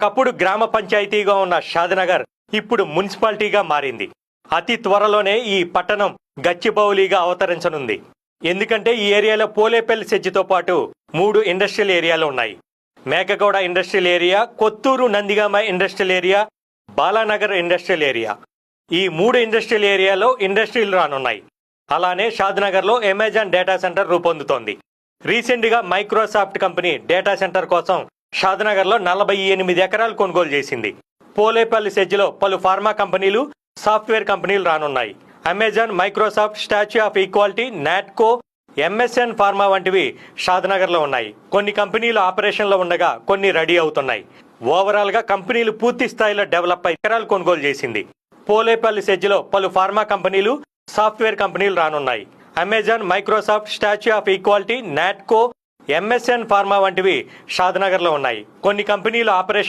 ఒకప్పుడు గ్రామ పంచాయతీగా ఉన్న షాద్నగర్ ఇప్పుడు మున్సిపాలిటీగా మారింది. అతి త్వరలోనే ఈ పట్టణం గచ్చిబౌలిగా అవతరించనుంది. ఎందుకంటే ఈ ఏరియాలో పోలేపల్లి సెజ్జితో పాటు 3 ఇండస్ట్రియల్ ఏరియాలు ఉన్నాయి. Mekaguda industrial area, Kothur Nandigama industrial area, Balanagar industrial area. ఈ 3 ఇండస్ట్రియల్ ఏరియాలో ఇండస్ట్రీలు రానున్నాయి. అలానే షాద్నగర్లో అమెజాన్ డేటా సెంటర్ రూపొందుతోంది. రీసెంట్గా మైక్రోసాఫ్ట్ కంపెనీ డేటా సెంటర్ కోసం షాద్నగర్లో 48 ఎకరాలు కొనుగోలు చేసింది. పోలేపల్లి సెజ్జిలో పలు ఫార్మా కంపెనీలు, సాఫ్ట్వేర్ కంపెనీలు రానున్నాయి. Amazon, Microsoft, statue of equality, Natco, MSN pharma వంటివి షాద్నగర్లో ఉన్నాయి. కొన్ని కంపెనీలు ఆపరేషన్లో ఉండగా కొన్ని రెడీ అవుతున్నాయి. ఓవరాల్గా కంపెనీలు పూర్తి స్థాయిలో డెవలప్ అయి ఎకరాలు కొనుగోలు చేసింది. పోలేపల్లి సెజ్జిలో పలు ఫార్మా కంపెనీలు, సాఫ్ట్వేర్ కంపెనీలు రానున్నాయి. Amazon, Microsoft, statue of equality, Natco, MSN pharma వంటివి షాద్నగర్లో ఉన్నాయి. కొన్ని కంపెనీలు ఆపరేషన్